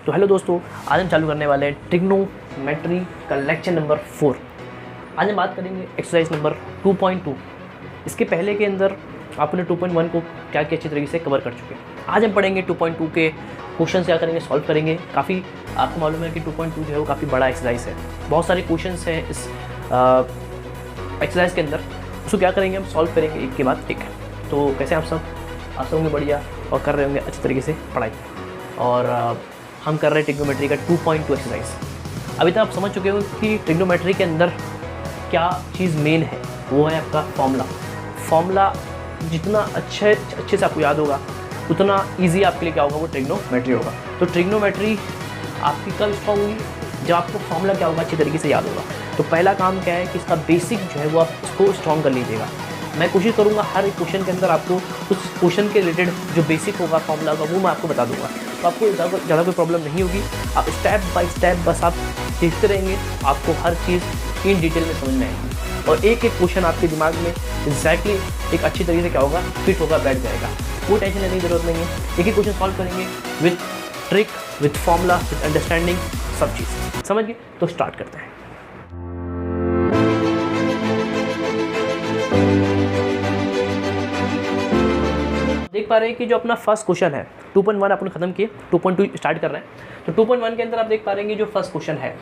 तो हेलो दोस्तों, आज हम चालू करने वाले हैं ट्रिग्नोमेट्री का लेक्चर नंबर 4। आज हम बात करेंगे एक्सरसाइज नंबर 2.2। इसके पहले के अंदर आपने 2.1 को क्या क्या अच्छी तरीके से कवर कर चुके हैं। आज हम पढ़ेंगे 2.2 के क्वेश्चन क्या करेंगे, सॉल्व करेंगे। काफ़ी आपको मालूम है कि 2.2 जो है वो काफ़ी बड़ा एक्सरसाइज है, बहुत सारे क्वेश्चन हैं इस एक्सरसाइज के अंदर। उसको क्या करेंगे, हम सॉल्व करेंगे एक के बाद एक। तो कैसे आप सब होंगे बढ़िया और कर रहे होंगे अच्छी तरीके से पढ़ाई। और हम कर रहे हैं ट्रिग्नोमेट्री का 2.2 एक्सरसाइज। अभी तक आप समझ चुके हो कि ट्रिग्नोमेट्री के अंदर क्या चीज़ मेन है, वो है आपका फॉर्मूला। जितना अच्छे से आपको याद होगा उतना इजी आपके लिए क्या होगा, वो ट्रिग्नोमेट्री होगा। तो ट्रिग्नोमेट्री आपकी कल स्ट्रॉन्ग होगी जब आपको फॉर्मूला क्या होगा अच्छी तरीके से याद होगा। तो पहला काम क्या है कि इसका बेसिक जो है वो आप उसको स्ट्रॉन्ग कर लीजिएगा। मैं कोशिश करूँगा हर एक क्वेश्चन के अंदर आपको उस क्वेश्चन के रिलेटेड जो बेसिक होगा फॉर्मूला का वो मैं आपको बता दूंगा। तो आपको ज़्यादा कोई प्रॉब्लम नहीं होगी। आप स्टेप बाय स्टेप बस आप सीखते रहेंगे, आपको हर चीज़ इन डिटेल में समझ में आएगी और एक एक क्वेश्चन आपके दिमाग में एग्जैक्टली एक अच्छी तरीके से क्या होगा, फिट होगा, बैठ जाएगा। कोई टेंशन लेने की ज़रूरत नहीं है। एक ही क्वेश्चन सॉल्व करेंगे with trick, with formula, with understanding, सब चीज़ समझ गए। तो स्टार्ट करते हैं। देख पा रहे हैं कि जो अपना फर्स्ट क्वेश्चन है 2.1 अपन खत्म किए, 2.2 स्टार्ट कर रहे हैं। तो 2.1 के अंदर आप देख पा रहे हैं कि जो फर्स्ट क्वेश्चन है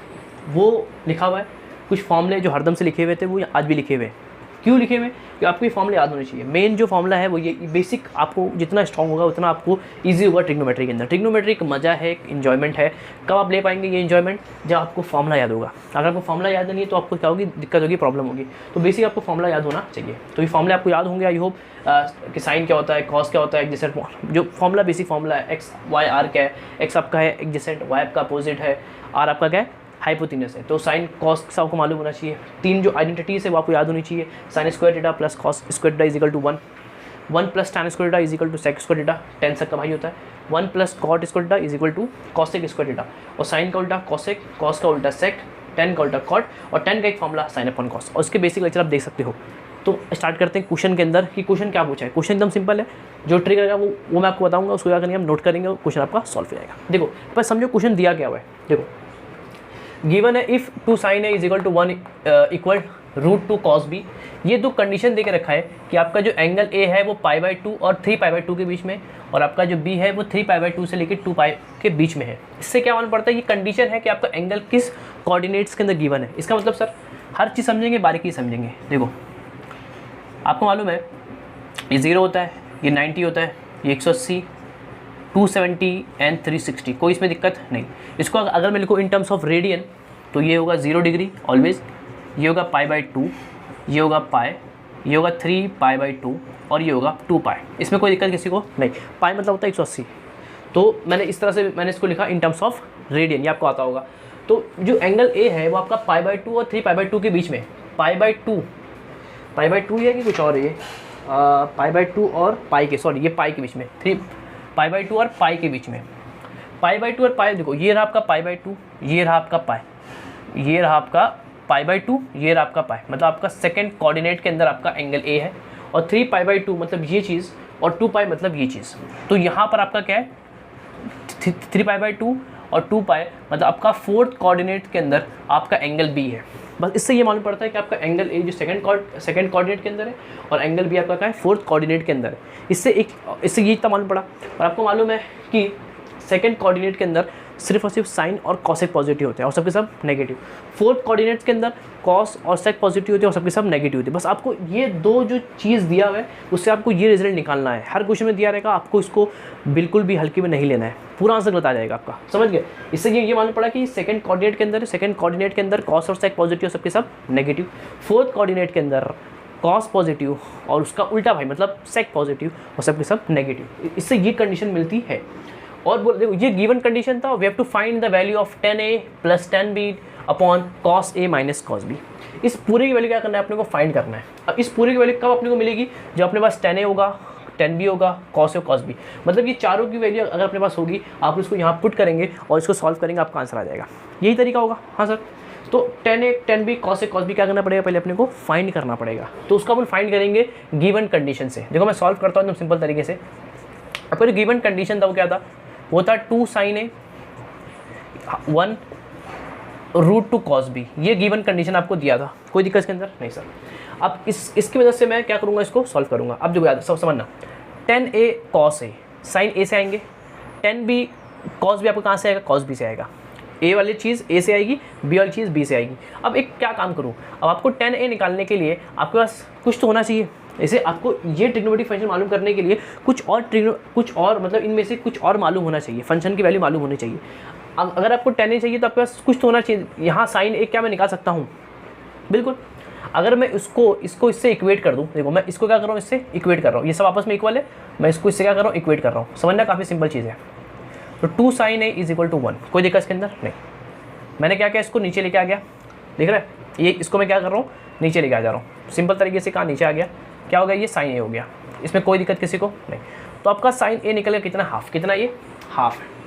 वो लिखा हुआ है, कुछ फॉर्मूले जो हरदम से लिखे हुए थे वो आज भी लिखे हुए हैं। क्यों लिखे हुए? कि आपको ये फॉर्मूले याद होने चाहिए। मेन जो फॉर्मूला है वो ये बेसिक, आपको जितना स्ट्रॉन्ग होगा उतना आपको इजी होगा ट्रिग्नोमेट्री के अंदर। ट्रिग्नोमेट्री एक मज़ा है, एक इन्जॉयमेंट है। कब आप ले पाएंगे ये इन्जॉयमेंट? जब आपको फॉर्मूला याद होगा। अगर आपको फॉर्मूला याद नहीं है तो आपको क्या होगी, दिक्कत होगी, प्रॉब्लम होगी। तो बेसिक आपको फॉर्मूला याद होना चाहिए। तो ये फॉर्मूला आपको याद होंगे, आई होप, कि साइन क्या होता है, कॉस क्या होता है, एडजेसेंट। जो फॉर्मूला बेसिक फॉर्मूला है, एक्स वाई आर क्या है, एक्स आपका है एडजेसेंट, वाई आपका अपोजिट है, आर आपका क्या है, हाइपोटेन्यूस है। तो साइन कॉस आपको मालूम होना चाहिए। तीन जो आइडेंटिटीज़ है वो आपको याद होनी चाहिए। Sine square theta plus cos square theta is equal to 1 plus tan square theta is equal to sec square theta, tan sec का भाई होता है। 1 plus cot square theta is equal to cosec square theta. और sine का उल्टा cosec, cos का उल्टा सेक, ten का उल्टा कॉट, और टेन का एक फॉर्मूला साइन अपॉन कॉस। और उसके बेसिक लेक्चर आप देख सकते हो। तो स्टार्ट करते हैं क्वेश्चन के अंदर कि क्वेश्चन क्या पूछा है। क्वेश्चन एकदम सिंपल है, जो ट्रिक रहेगा वो मैं आपको बताऊंगा, उसको क्या करेंगे हम नोट करेंगे और क्वेश्चन आपका सॉल्व हो जाएगा। देखो पर समझो क्वेश्चन दिया क्या हुआ है। देखो गिवन है if 2 sin a is equal to 1 equal √2 cos b। ये दो कंडीशन दे के रखा है कि आपका जो एंगल a है वो π/2 और 3π/2 के बीच में, और आपका जो b है वो 3π/2 से लेकर 2π के बीच में है। इससे क्या मालूम पड़ता है, ये कंडीशन है कि आपका एंगल किस कोऑर्डिनेट्स के अंदर गिवन है। इसका मतलब सर हर चीज़ समझेंगे, बारीकी समझेंगे। देखो आपको मालूम है ये 0 होता है, ये 90 होता है, ये 180, 270 एंड 360, कोई इसमें दिक्कत नहीं। इसको अगर मैं लिखूँ इन टर्म्स ऑफ रेडियन तो ये होगा 0 डिग्री ऑलवेज, ये होगा π/2, ये होगा पाई, ये होगा 3π/2 और ये होगा 2π। इसमें कोई दिक्कत किसी को नहीं। पाई मतलब होता है 180। तो मैंने इस तरह से इसको लिखा इन टर्म्स ऑफ रेडियन, ये आपको आता होगा। तो जो एंगल ए है वो आपका π/2 और 3π/2 के बीच में, π/2 है कि कुछ और है, ये π/2 और पाई के, सॉरी ये पाई के बीच में, 3π/2 और पाई के बीच में, π/2 और पाई। देखो ये रहा आपका π/2, ये रहा आपका पाई, ये रहा आपका π/2, ये रहा आपका पाई। मतलब आपका सेकंड कोऑर्डिनेट के अंदर आपका एंगल ए है, और 3π/2 मतलब ये चीज़, और 2π मतलब ये चीज़। तो यहाँ पर आपका क्या है, 3π/2 और 2π मतलब आपका फोर्थ कोऑर्डिनेट के अंदर आपका एंगल बी है। बस इससे ये मालूम पड़ता है कि आपका एंगल ए जो सेकंड कोऑर्डिनेट के अंदर है, और एंगल बी आपका क्या है, फोर्थ कोऑर्डिनेट के अंदर है। इससे ये इतना मालूम पड़ा। और आपको मालूम है कि सेकंड कोऑर्डिनेट के अंदर सिर्फ और सिर्फ साइन और कॉसेक पॉजिटिव होते हैं और सबके सब नेगेटिव। फोर्थ कोऑर्डिनेट्स के अंदर कॉस और सेक पॉजिटिव होते हैं और सबके सब नेगेटिव होते हैं। बस आपको ये दो जो चीज़ दिया हुआ है उससे आपको ये रिजल्ट निकालना है। हर क्वेश्चन में दिया रहेगा, आपको इसको बिल्कुल भी हल्के में नहीं लेना है, पूरा आंसर बता जाएगा आपका, समझ गए। इससे ये मालूम पड़ा कि सेकंड कोऑर्डिनेट के अंदर, सेकंड कोऑर्डिनेट के अंदर कॉस और सेक पॉजिटिव सबके सब नेगेटिव। फोर्थ कोऑर्डिनेट के अंदर कॉस पॉजिटिव और उसका उल्टा भाई मतलब सेक पॉजिटिव और सबके सब नेगेटिव। इससे ये कंडीशन मिलती है। और देखो ये गिवन कंडीशन था, we have to find the value of 10a plus 10b upon cos a minus cos b। इस पूरे की वैल्यू क्या करना है, अपने को फाइंड करना है। अब इस पूरे की वैल्यू कब अपने को मिलेगी, जब अपने पास 10a होगा, 10b होगा, cos a cos b। मतलब ये चारों की वैल्यू अगर अपने पास होगी, आप इसको यहाँ पुट करेंगे और इसको सॉल्व करेंगे, आपका आंसर आ जाएगा। यही तरीका होगा। हाँ सर, तो 10a 10b cos a cos b क्या करना पड़ेगा, पहले अपने को फाइंड करना पड़ेगा। तो उसका अपन फाइंड करेंगे गिवन कंडीशन से। देखो मैं सॉल्व करता हूँ एकदम सिंपल तरीके से। अब गिवन कंडीशन था वो क्या था, वो था 2 sin a 1 root two cos B, ये गिवन कंडीशन आपको दिया था, कोई दिक्कत इसके अंदर नहीं सर। अब इसकी वजह से मैं क्या करूँगा, इसको सॉल्व करूँगा। अब जो याद सब समझना, tan a cos a sine a से आएंगे, tan b cos b आपको कहाँ से आएगा, cos b से आएगा। a वाली चीज़ a से आएगी, b वाली चीज़ b से आएगी। अब एक क्या काम करूँ, अब आपको tan a निकालने के लिए आपके पास कुछ तो होना चाहिए। जैसे आपको ये ट्रिग्नोमेट्रिक फंक्शन मालूम करने के लिए कुछ और मतलब इनमें से कुछ और मालूम होना चाहिए, फंक्शन की वैल्यू मालूम होनी चाहिए। अगर आपको tan a चाहिए तो आपके पास कुछ तो होना चाहिए। यहाँ साइन a क्या मैं निकाल सकता हूँ, बिल्कुल। अगर मैं इसको इससे इक्वेट कर दूँ, देखो मैं इसको क्या कर रहा हूँ, इससे इक्वेट कर रहा हूँ, ये सब आपस में इक्वल है, मैं इसको इससे क्या कर रहा हूँ, इक्वेट कर रहा हूँ। समझना काफ़ी सिंपल चीज़ है। तो 2 sin a is equal to 1, कोई दिक्कत इसके अंदर नहीं। मैंने क्या किया, इसको नीचे लेके आ गया, देख रहे हैं, ये इसको मैं क्या कर रहा हूँ, नीचे लेके आ जा रहा हूँ। सिंपल तरीके से कहाँ नीचे आ गया, क्या हो गया, ये sin a हो गया, इसमें कोई दिक्कत किसी को नहीं। तो आपका sin a निकल गया कितना, हाफ, कितना ये हाफ है।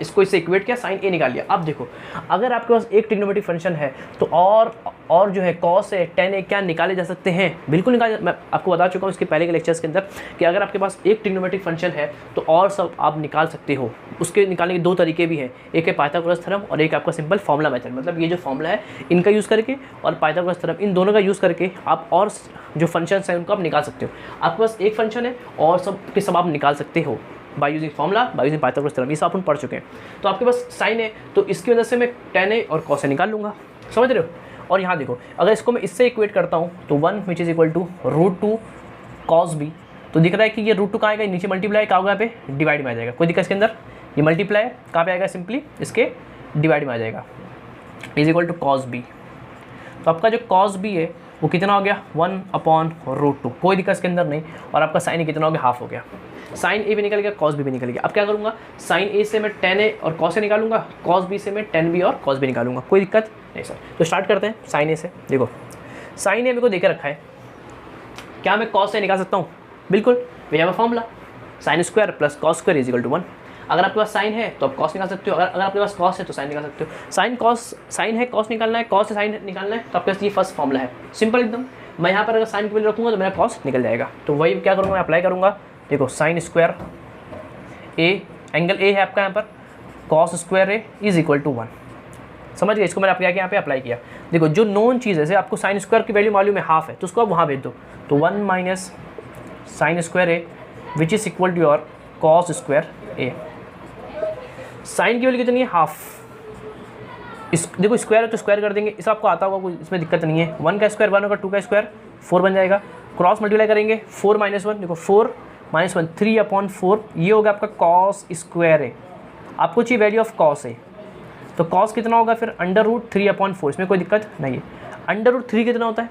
इसको इससे इक्वेट किया, sin a निकाल लिया। अब देखो, अगर आपके पास एक ट्रिग्नोमेट्रिक फंक्शन है तो और जो है cos a tan a क्या निकाले जा सकते हैं, बिल्कुल निकाले। मैं आपको बता चुका हूँ इसके पहले के लेक्चर्स के अंदर कि अगर आपके पास एक ट्रिग्नोमेट्रिक फंक्शन है तो और सब आप निकाल सकते हो। उसके निकालने के 2 तरीके भी हैं, एक है पाइथागोरस थ्योरम और एक आपका सिंपल फॉर्मूला मेथड। मतलब ये जो फॉर्मूला है इनका यूज़ करके और पाइथागोरस थ्योरम, इन दोनों का यूज़ करके आप और जो फंक्शंस हैं उनको आप निकाल सकते हो। आपके पास एक फंक्शन है और सब के सब आप निकाल सकते हो bye using formula, by using Pythagoras theorem, ये सब अपन पढ़ चुके हैं। तो आपके पास साइन है तो इसकी वजह से मैं tan a और cos a निकाल लूँगा, समझ रहे हो। और यहाँ देखो, अगर इसको मैं इससे इक्वेट करता हूँ तो 1 which is equal to root two cos b, तो दिख रहा है कि ये रूट टू कहाँ आएगा, नीचे मल्टीप्लाई कहाँ होगा, यहाँ पे डिवाइड में आ जाएगा। कोई दिक्कत इसके अंदर, ये मल्टीप्लाई कहाँ पे आएगा, सिंपली इसके डिवाइड में आ जाएगा, is equal to cos b। तो आपका जो cos b है वो कितना हो गया, 1/√2, कोई दिक्कत इसके अंदर नहीं। और आपका साइन कितना हो गया, हाफ हो गया। साइन a भी निकल गया, cos b भी निकल गया। अब क्या करूँगा, साइन a से मैं tan a और cos a निकालूंगा, cos b से मैं tan b और cos b निकालूंगा, कोई दिक्कत नहीं सर। तो स्टार्ट करते हैं साइन a से। देखो साइन a मेरे को देके रखा है, क्या मैं cos a निकाल सकता हूँ, बिल्कुल। We have a formula, sine square plus cos square is equal to 1। अगर आपके पास साइन है तो आप कॉस निकाल सकते हो, अगर आपके पास कॉस है तो साइन निकाल सकते हो। साइन है कॉस निकालना है, कॉस से साइन निकालना है, तो आपके पास ये फर्स्ट फॉर्मूला है, सिंपल एकदम। मैं यहाँ पर अगर साइन की वैल्यू रखूँगा तो मेरा कॉस निकल जाएगा। तो वही क्या करूँगा, मैं अप्लाई करूँगा। देखो sine square A, angle A है आपका यहाँ पर, cos square A is equal to 1। समझ गए, इसको मैंने अप्लाई किया, यहाँ पे अप्लाई किया। देखो जो नोन चीज़ है, जैसे आपको साइन स्क्वायर की वैल्यू मालूम है हाफ है, तो उसको आप वहाँ भेज दो। तो 1 minus sine square A which is equal to your cos square A. Sine की वैल्यू कितनी है, हाफ। देखो स्क्वायर है तो स्क्वायर कर देंगे, इस आपको आता होगा, कोई इसमें दिक्कत नहीं है। 1 का स्क्वायर 1 होगा, 2 का स्क्वायर 4 बन जाएगा। क्रॉस मल्टीप्लाई करेंगे, 4 माइनस 1, देखो 4 माइनस 1 3/4, ये होगा आपका कॉस स्क्वायर है। आपको चाहिए वैल्यू ऑफ कॉस है, तो कॉस कितना होगा फिर, √3/4, इसमें कोई दिक्कत नहीं है। √3 कितना होता है,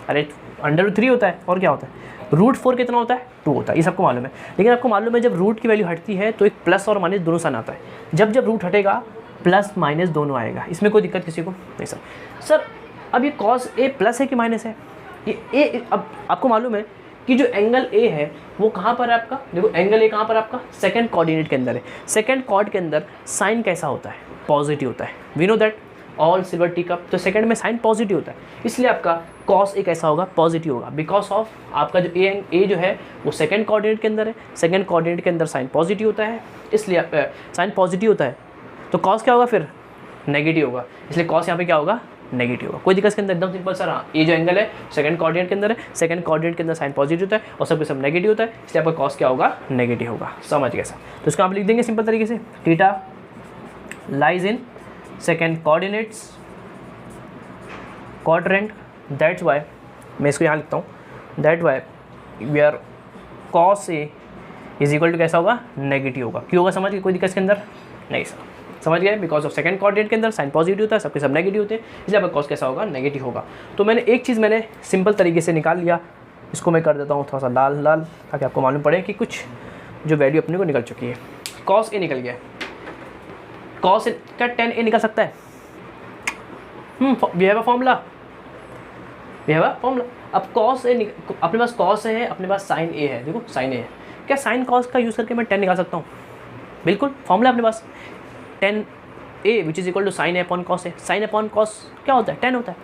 अरे √3 होता है, और क्या होता है, √4 कितना होता है, 2 होता है, ये सबको मालूम है। लेकिन आपको मालूम है जब रूट की वैल्यू हटती है तो एक प्लस और माइनस दोनों साइन आता है, जब रूट हटेगा प्लस माइनस दोनों आएगा, इसमें कोई दिक्कत किसी को नहीं सर। अब ये कॉस ए प्लस है कि माइनस है, ये ए, अब आपको मालूम है कि जो एंगल ए है वो कहाँ पर है आपका, देखो एंगल ए कहाँ पर आपका, सेकंड कोऑर्डिनेट के अंदर है। सेकंड कॉर्ड के अंदर साइन कैसा होता है, पॉजिटिव होता है, we know that all silver tea cup, तो सेकंड में साइन पॉजिटिव होता है, इसलिए आपका कॉस ए कैसा होगा, पॉजिटिव होगा। बिकॉज ऑफ आपका जो ए जो है वो सेकंड कोऑर्डिनेट के अंदर है, सेकंड कोऑर्डिनेट के अंदर साइन पॉजिटिव होता है, इसलिए साइन पॉजिटिव होता है तो कॉस क्या होगा फिर, नेगेटिव होगा, इसलिए कॉस यहाँ पे क्या होगा, नेगेटिव होगा। कोई दिक्कत इसके अंदर, एकदम सिंपल सर। हाँ, ये जो एंगल है सेकंड कोऑर्डिनेट के अंदर है, सेकंड कोऑर्डिनेट के अंदर साइन पॉजिटिव होता है और सब के सब नेगेटिव होता है, इसलिए आपका कॉस क्या होगा, नेगेटिव होगा। समझ गए सर। तो इसको आप लिख देंगे सिंपल तरीके से, theta lies in second coordinates quadrant, that's why, मैं इसको यहाँ लिखता हूँ, that why where cos A is equal to कैसा होगा, नेगेटिव होगा। क्यों होगा, समझ गए, कोई दिक्कत इसके अंदर नहीं सर, समझ गए। बिकॉज ऑफ सेकंड कोऑर्डिनेट के अंदर साइन पॉजिटिव होता है, सबके सब नेगेटिव होते हैं, इसलिए आपका कॉस कैसा होगा, नेगेटिव होगा। तो मैंने एक चीज़ मैंने सिंपल तरीके से निकाल लिया, इसको मैं कर देता हूँ थोड़ा सा लाल लाल, ताकि आपको मालूम पड़े कि कुछ जो वैल्यू अपने को निकल चुकी है। कॉस ए निकल गया, कॉस ए का tan a निकल सकता है, we have a formula, we have a formula. अब कॉस ए अपने पास कॉस है, अपने पास साइन ए है, देखो साइन ए है, क्या साइन कॉस का यूज़ करके मैं tan निकाल सकता हूँ, बिल्कुल फॉर्मूला अपने पास, tan a which is equal to sine A upon cos A. Sine upon cos क्या होता है, tan होता है।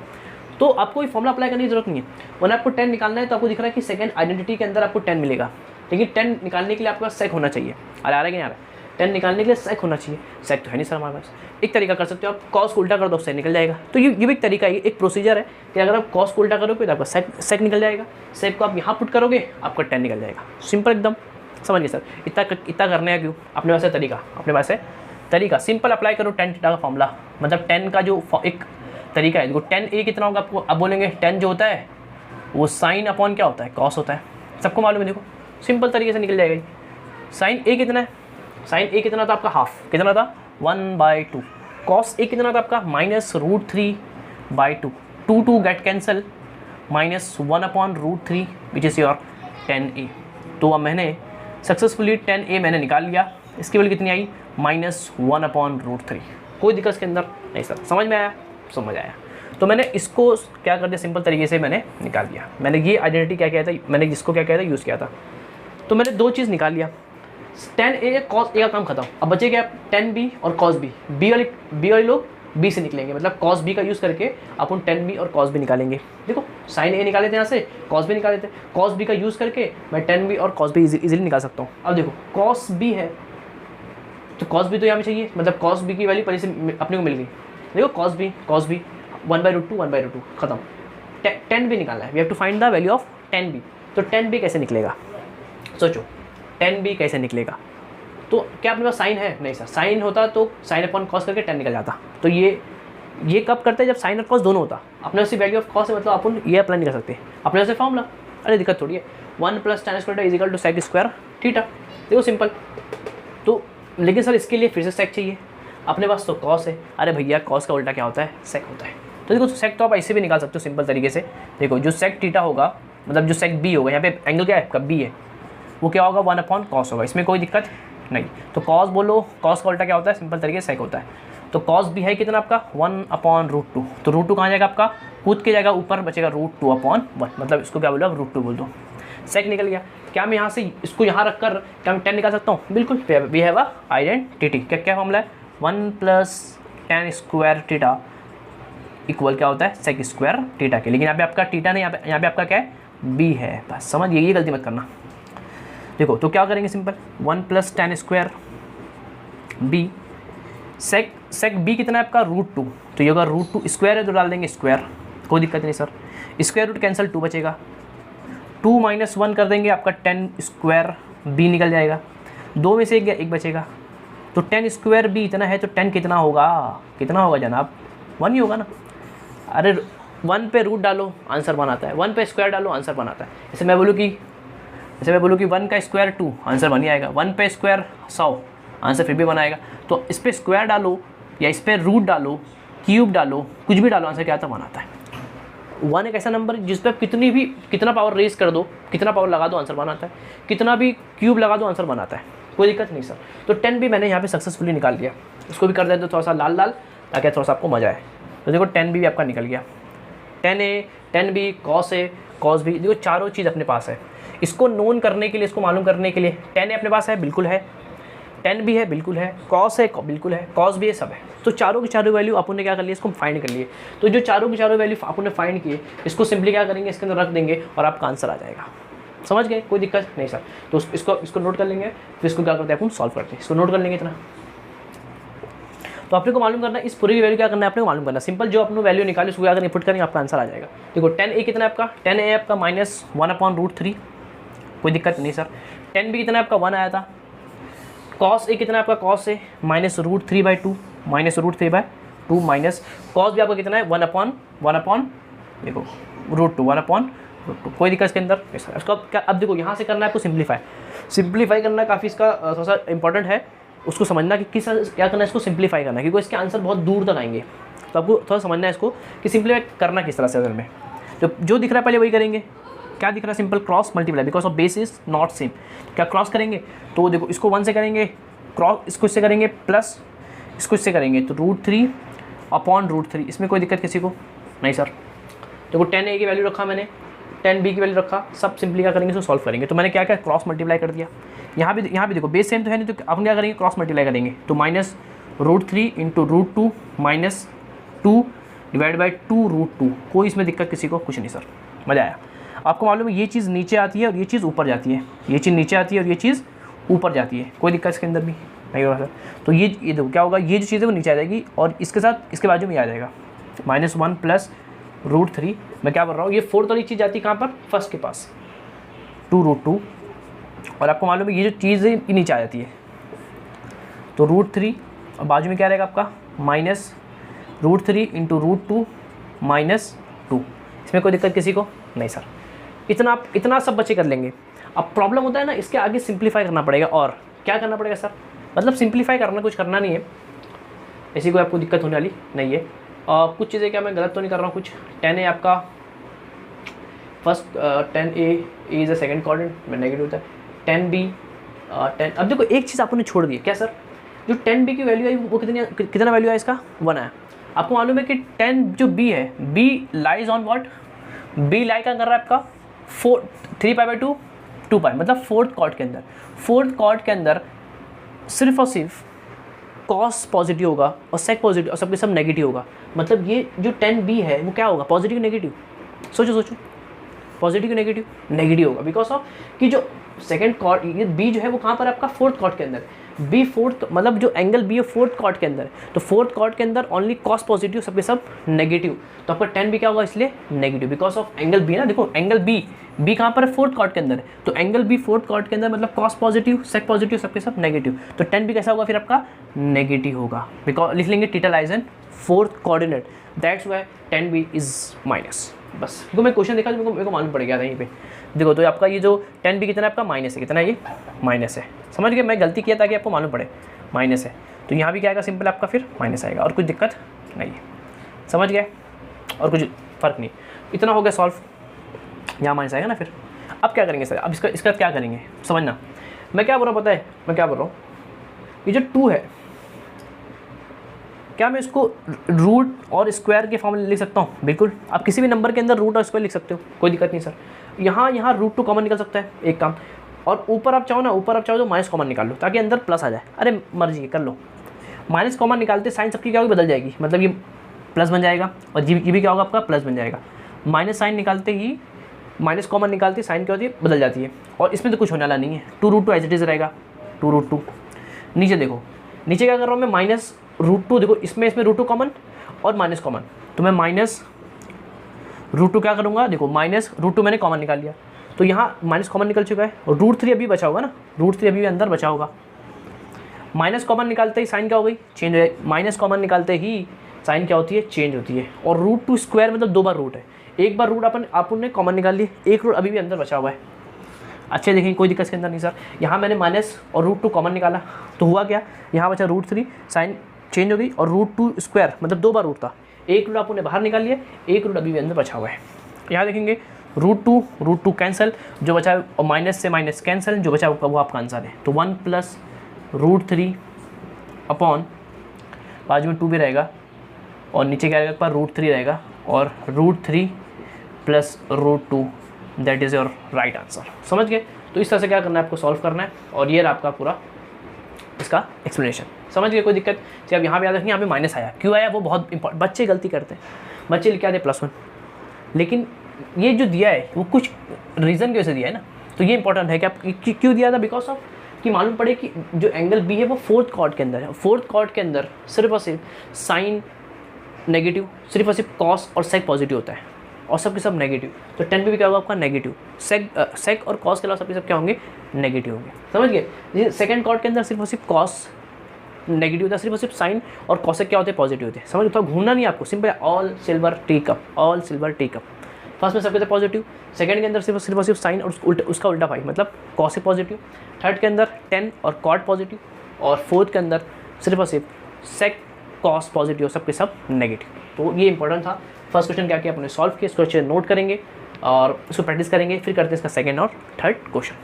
तो आपको ये फॉर्मूला अप्लाई करने की जरूरत नहीं है। वरना आपको tan निकालना है तो आपको दिख रहा है कि सेकंड आइडेंटिटी के अंदर आपको tan मिलेगा, लेकिन tan निकालने के लिए आपके पास सेक होना चाहिए। अरे आ रहा है कि नहीं आ रहा है, टेन निकालने के लिए सेक होना चाहिए, सेक तो है नहीं सर हमारे पास। एक तरीका कर सकते हो आप, कॉस को उल्टा कर दो, सेक निकल जाएगा। तो ये भी एक तरीका है, एक प्रोसीजर है कि अगर आप कॉस को उल्टा करोगे तो आपका सेक निकल जाएगा, सेक को आप यहाँ पुट करोगे आपका टेन निकल जाएगा। सिंपल एकदम, समझ गए सर। इतना करने का क्यों, अपने पास है तरीका, अपने पास है तरीका। सिंपल अप्लाई करो टेन थीटा का फॉर्मूला, मतलब टेन का जो एक तरीका है। देखो टेन ए कितना होगा आपको, अब बोलेंगे टेन जो होता है वो साइन अपॉन क्या होता है, कॉस होता है, सबको मालूम है। देखो सिंपल तरीके से निकल जाएगा। साइन ए कितना है, साइन ए कितना था आपका हाफ, कितना था 1/2। कॉस ए कितना था आपका -√3/2, 2 get cancel, -1/√3 which is your 10a। तो अब मैंने सक्सेसफुली 10a मैंने निकाल लिया। इसकी वैल्यू कितनी आई, -1/√3। कोई दिक्कत इसके अंदर नहीं सर, समझ में आया, समझ आया। तो मैंने इसको क्या कर दिया, सिंपल तरीके से मैंने निकाल दिया। मैंने ये आइडेंटिटी क्या किया था, मैंने जिसको क्या किया था, यूज़ किया था। तो मैंने दो चीज़ निकाल लिया, 10a cos a का काम खत्म। अब बचे क्या, 10b और cos b। b वाले लोग b से निकलेंगे, मतलब cos b का यूज़ करके अपन 10b और cos b निकालेंगे। देखो साइन a निकाले थे यहाँ से, cos b निकाले थे, cos b का यूज़ करके मैं 10b और cos b इजीली निकाल सकता हूँ। अब देखो cos b है तो cos b तो यहाँ पे चाहिए, मतलब cos b की वैल्यू पहले से अपने को मिल गई। देखो cos b 1/√2 खत्म। 10b निकालना है, we have to find the value of 10b। तो 10b कैसे निकलेगा, सोचो 10b कैसे निकलेगा। तो क्या अपने पास साइन है, नहीं सर, साइन होता तो साइन अपॉन कॉस करके 10 निकल जाता। तो ये कब करते हैं, जब साइन और कॉस दोनों होता। अपने पास वैल्यू ऑफ कॉस है, मतलब अपन ये अप्लाई नहीं कर सकते अपने पास फॉर्मूला। अरे दिक्कत थोड़ी है, 1 + tan square is equal to sec square theta. देखो सिंपल। तो लेकिन सर इसके लिए फिर से सेक चाहिए, अपने पास तो कॉस है। अरे भैया कॉस का उल्टा क्या होता है, सेक होता है। तो देखो सेक तो आप ऐसे भी निकाल सकते हो सिंपल तरीके से। देखो जो सेक थीटा होगा, मतलब जो सेक बी होगा, यहाँ पे एंगल क्या है आपका, बी है, वो क्या होगा 1/cos होगा। इसमें कोई दिक्कत नहीं। तो cos बोलो, cos का उल्टा क्या होता है, सिंपल तरीके से सेक होता है। तो cos भी है कितना आपका 1/√2। तो √2 कहाँ जाएगा आपका, कूद के जाएगा ऊपर, बचेगा √2/1, मतलब इसको क्या बोलो आप, √2 बोल दो। सेक निकल गया। क्या मैं यहाँ से इसको यहाँ रख कर क्या मैं 10 निकाल सकता हूँ, बिल्कुल। We have a identity. क्या फॉर्मूला है, 1 + tan स्क्वायर थीटा इक्वल क्या होता है, सेक स्क्वायर थीटा के। लेकिन यहाँ पे आपका थीटा नहीं, यहाँ पे आपका क्या है, बी है। बस समझ ये गलती मत करना। देखो तो क्या करेंगे, सिंपल 1 + tan स्क्वायर बी, सेक बी कितना है आपका √2। तो ये अगर √2 स्क्वायर है तो डाल देंगे स्क्वायर, कोई दिक्कत नहीं सर। स्क्वायर रूट कैंसिल, 2 बचेगा, 2 - 1 कर देंगे, आपका 10 स्क्वायर बी निकल जाएगा। 2 में से एक बचेगा। तो 10 स्क्वायर बी इतना है, तो 10 कितना होगा जनाब, 1 ही होगा ना। अरे 1 पे रूट डालो आंसर बनाता है, 1 पे स्क्वायर डालो आंसर बनाता है। जैसे मैं बोलूँ कि 1 का स्क्वायर 2 आंसर बन ही आएगा, 1 पे स्क्वायर 100 आंसर फिर भी बनाएगा। तो इस पर स्क्वायर डालो या इस पर रूट डालो, क्यूब डालो, कुछ भी डालो, आंसर क्या आता है, 1 आता है। 1 एक ऐसा नंबर जिस पर कितना पावर रेज कर दो, कितना पावर लगा दो आंसर बनाता है, कितना भी क्यूब लगा दो आंसर बनाता है, कोई दिक्कत नहीं सर। तो 10 भी मैंने यहाँ पे सक्सेसफुली निकाल लिया। इसको भी कर देते थोड़ा सा लाल ताकि थोड़ा सा आपको मजा आए। तो देखो 10 भी आपका निकल गया, 10a 10b cos a cos b। देखो चारों चीज़ अपने पास है। इसको नोन करने के लिए, इसको मालूम करने के लिए 10a अपने पास है, बिल्कुल है, 10b है, बिल्कुल है, cos है, बिल्कुल है, cos b है, सब है। तो चारों की चारों वैल्यू अपन ने क्या कर लिया, इसको फाइंड कर लिए। तो जो चारों की चारों वैल्यू अपन ने फाइंड किए, इसको सिंपली क्या करेंगे, इसके अंदर रख देंगे और आपका आंसर आ जाएगा। समझ गए, कोई दिक्कत नहीं सर। तो इसको नोट कर लेंगे, फिर इसको क्या करते हैं अपन, सॉल्व करते हैं। इसको नोट कर लेंगे इतना। तो अपने को मालूम करना है इस पूरी की वैल्यू क्या करना है, अपने को मालूम करना। सिंपल जो अपने वैल्यू निकाली उसको अगर इनपुट करेंगे आपका आंसर आ जाएगा। देखो 10a कितना है आपका, 10a आपका -1/√3, कोई दिक्कत नहीं सर। 10b कितना है आपका 1 आया था। cos a कितना है आपका, cos a -√3/2, -√3/2 माइनस cos भी आपका कितना है 1/, देखो √2, 1/√2, कोई दिक्कत इसके अंदर। इसको अब देखो यहाँ से करना है आपको सिंप्लीफाई करना है, काफ़ी इसका थोड़ा सा इंपॉर्टेंट है उसको समझना कि क्या करना है, इसको सिंप्लीफाई करना है, क्योंकि इसके आंसर बहुत दूर तक आएंगे। तो आपको थोड़ा समझना है इसको कि सिंप्लीफाई करना किस तरह से। अगर में जो दिख रहा है पहले वही करेंगे। क्या दिख रहा है, simple cross multiply, because of base is not same. क्या क्रॉस करेंगे, तो देखो इसको 1 से करेंगे क्रॉस, इसको इससे करेंगे प्लस, इसको इससे करेंगे तो √3/√3। इसमें कोई दिक्कत किसी को नहीं सर। देखो 10a की वैल्यू रखा मैंने, 10b की वैल्यू रखा, सब सिंपली क्या करेंगे, इसको सॉल्व करेंगे। तो मैंने क्या क्रॉस मल्टीप्लाई कर दिया। यहाँ भी देखो बेस सेम तो है नहीं, तो अपन क्या करेंगे, क्रॉस मल्टीप्लाई करेंगे। तो -√3 × √2 -2 / 2√2। कोई इसमें दिक्कत किसी को, कुछ नहीं सर, मज़ा आया। आपको मालूम है ये चीज़ नीचे आती है और ये चीज़ ऊपर जाती है, ये चीज़ नीचे आती है और ये चीज़ ऊपर जाती है, कोई दिक्कत इसके अंदर भी नहीं होगा सर। तो ये देखो क्या होगा, ये जो चीज़ है वो नीचे आ जाएगी और इसके साथ इसके बाजू में आ जाएगा -1 प्लस √3। मैं क्या बोल रहा हूँ, ये 4th वाली चीज़ आती है कहाँ पर, फर्स्ट के पास 2√2, और आपको मालूम है ये जो चीज़ है ये नीचे आ जाती है। तो √3 और बाजू में क्या रहेगा आपका -√3 इंटू √2 -2। इसमें कोई दिक्कत किसी को नहीं सर। इतना सब बच्चे कर लेंगे। अब प्रॉब्लम होता है ना, इसके आगे सिंप्लीफाई करना पड़ेगा। और क्या करना पड़ेगा सर, मतलब सिंप्लीफाई करना, कुछ करना नहीं है, ऐसी कोई आपको दिक्कत होने वाली नहीं है। कुछ चीज़ें क्या मैं गलत तो नहीं कर रहा हूँ, कुछ 10A आपका first 10A is a second quadrant में नेगेटिव होता है, 10B 10। अब देखो एक चीज़ आपने छोड़ दी, क्या सर, जो 10B की वैल्यू आई वो कितना वैल्यू है इसका 1 आया। आपको मालूम है कि 10 जो B है, B lies on what, B लाई क्या कर रहा है आपका 3π/2 2π, मतलब 4th कॉर्ड के अंदर। 4th कॉर्ड के अंदर सिर्फ और सिर्फ कॉस पॉजिटिव होगा और सेक पॉजिटिव और सबके सब नेगेटिव होगा। मतलब ये जो 10B है वो क्या होगा, पॉजिटिव नेगेटिव, सोचो पॉजिटिव नेगेटिव नेगेटिव होगा, बिकॉज ऑफ कि जो सेकंड कॉर्ड ये B जो है वो कहाँ पर आपका 4th कॉर्ड के अंदर, B 4th, मतलब जो एंगल B है 4th कॉर्ड के अंदर, तो 4th कॉर्ड के अंदर ओनली कॉस पॉजिटिव सबके सब नेगेटिव, तो आपका 10B क्या होगा इसलिए negative, because of angle B ना। देखो एंगल B कहाँ पर है 4th कॉर्ड के अंदर, तो एंगल B 4th कॉर्ड के अंदर मतलब कॉस पॉजिटिव सेक पॉजिटिव सबके सब नेगेटिव, तो 10B कैसा होगा फिर आपका नेगेटिव होगा, बिकॉज लिख लेंगे theta lies in 4th coordinate, that's why 10B is minus. बस क्योंकि मैं क्वेश्चन देखा तो मेरे को मालूम पड़ गया था यहीं पे। देखो तो आपका ये जो 10B कितना है आपका माइनस है, कितना है ये माइनस है, समझ गए, मैं गलती किया ताकि आपको मालूम पड़े माइनस है, तो यहाँ भी क्या आएगा सिंपल आपका फिर माइनस आएगा, और कुछ दिक्कत नहीं है, समझ गए, और कुछ फ़र्क नहीं। इतना हो गया सॉल्व, यहाँ माइनस आएगा ना फिर। अब क्या करेंगे सर, अब इसका क्या करेंगे समझना, मैं क्या बोल रहा हूँ पता है, मैं क्या बोल रहा हूँ, ये जो 2 है क्या मैं इसको रूट और स्क्वायर के फॉर्म में लिख सकता हूँ, बिल्कुल। आप किसी भी नंबर के अंदर रूट और स्क्वायर लिख सकते हो, कोई दिक्कत नहीं सर। यहाँ √2 कॉमन निकल सकता है, एक काम, और ऊपर आप चाहो तो माइनस कॉमन निकाल लो ताकि अंदर प्लस आ जाए, अरे मर्जी कर लो। माइनस कॉमन निकालते साइन सबकी क्या होगी, बदल जाएगी, मतलब ये प्लस बन जाएगा और ये भी क्या होगा आपका प्लस बन जाएगा। माइनस साइन निकालते ही माइनस कॉमन निकालते साइन क्या होती है, बदल जाती है, और इसमें तो कुछ होने वाला नहीं है। 2√2 एज इट इज़ रहेगा 2√2। नीचे देखो, नीचे क्या कर रहा हूँ मैं, -√2, देखो इसमें √2 कॉमन और माइनस कॉमन, तो मैं -√2 क्या करूँगा, देखो -√2 मैंने कॉमन निकाल लिया, तो यहाँ माइनस कॉमन निकल चुका है, और √3 अभी बचा होगा ना, √3 अभी अंदर बचा होगा। माइनस कॉमन निकालते ही साइन क्या हो गई, चेंज हो जाए, माइनस कॉमन निकालते ही साइन क्या होती है, चेंज होती है। और √2 स्क्वायर मतलब 2 बार रूट है, एक बार रूट आपने कॉमन निकाल लिए, एक रूट अभी भी अंदर बचा हुआ है। अच्छे देखेंगे, कोई दिक्कत के अंदर नहीं सर। यहाँ मैंने माइनस और √2 कॉमन निकाला, तो हुआ क्या, यहाँ बचा √3, साइन चेंज हो गई, और √2 स्क्वायर मतलब 2 बार रूट था, एक रूट आपने बाहर निकाल लिया, एक रूट अभी भी अंदर बचा हुआ है। यहाँ देखेंगे √2 कैंसिल, जो बचा है, और माइनस से माइनस कैंसिल, जो बचा वो आपका आंसर है। तो 1 + √3 अपॉन, बाजू में 2 भी रहेगा, और नीचे क्या रहेगा आपका √3 रहेगा, और √3 + √2, that is your right answer. समझ गए। तो इस तरह से क्या करना है, आपको सॉल्व करना है, और ये आपका पूरा इसका एक्सप्लेनेशन। समझ गए, कोई दिक्कत। जब आप यहाँ पे याद रखेंगे, यहाँ पे माइनस आया, क्यों आया वो बहुत इंपॉर्टेंट, बच्चे गलती करते हैं, बच्चे लिख के आते +1, लेकिन ये जो दिया है वो कुछ रीज़न की वजह से दिया है ना, तो ये इंपॉर्टेंट है कि आप क्यों दिया था, बिकॉज ऑफ कि मालूम पड़े कि जो एंगल B है वो 4th कॉर्ड के अंदर है, 4th कॉर्ड के अंदर सिर्फ और सिर्फ साइन नेगेटिव, सिर्फ और सिर्फ कॉस और सेक पॉजिटिव होता है, और सबके सब नेगेटिव, तो 10B भी क्या होगा आपका नेगेटिव, सेक और कॉस के अलावा सबके सब क्या होंगे, नेगेटिव होंगे। समझ गए। सेकंड कॉर्ड के अंदर सिर्फ और सिर्फ कॉस नेगेटिव होता है, सिर्फ और सिर्फ साइन और कॉसेक क्या होते हैं, पॉजिटिव होते हैं। समझ, थोड़ा घूमना नहीं आपको, simple all silver tea cup, all silver tea cup. First में सबके पॉजिटिव, सेकंड के अंदर सिर्फ और सिर्फ साइन और उसका उल्टा भाई, मतलब कॉसेक पॉजिटिव, थर्ड के अंदर 10 और कॉट पॉजिटिव, और फोर्थ के अंदर सिर्फ और सिर्फ सेक कॉस पॉजिटिव, सबके सब नेगेटिव। तो ये इंपॉर्टेंट था। फर्स्ट क्वेश्चन क्या किया अपने सॉल्व किया, इसको अच्छे नोट करेंगे और इसको प्रैक्टिस करेंगे, फिर करते हैं इसका सेकंड और थर्ड क्वेश्चन।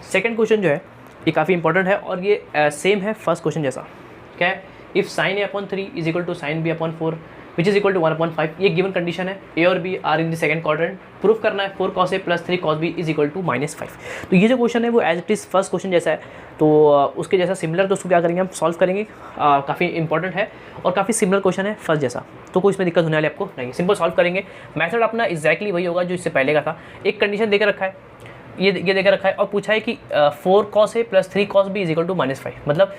सेकंड क्वेश्चन जो है ये काफ़ी इंपॉर्टेंट है, और ये सेम है फर्स्ट क्वेश्चन जैसा। क्या है, if sin A/3 is equal to sin B/4 which is equal to 1/5, ये गिवन कंडीशन है, A और B are in the second quadrant, proof करना है 4 cos A + 3 cos B is equal to -5। तो ये जो क्वेश्चन है वो as it is first question जैसा है, तो उसके जैसा सिमिलर, तो उसको क्या करेंगे हम सॉल्व करेंगे। काफ़ी इंपॉर्टेंट है और काफ़ी सिमिलर क्वेश्चन है फर्स्ट जैसा, तो कोई इसमें दिक्कत होने वाली आपको नहीं, सिंपल सॉल्व करेंगे। मैथड अपना एक्जैक्टली वही होगा जो इससे पहले का था। एक कंडीशन देकर रखा है, ये देखे रखा है और पूछा है कि 4 cos A plus 3 cos B is equal to -5, मतलब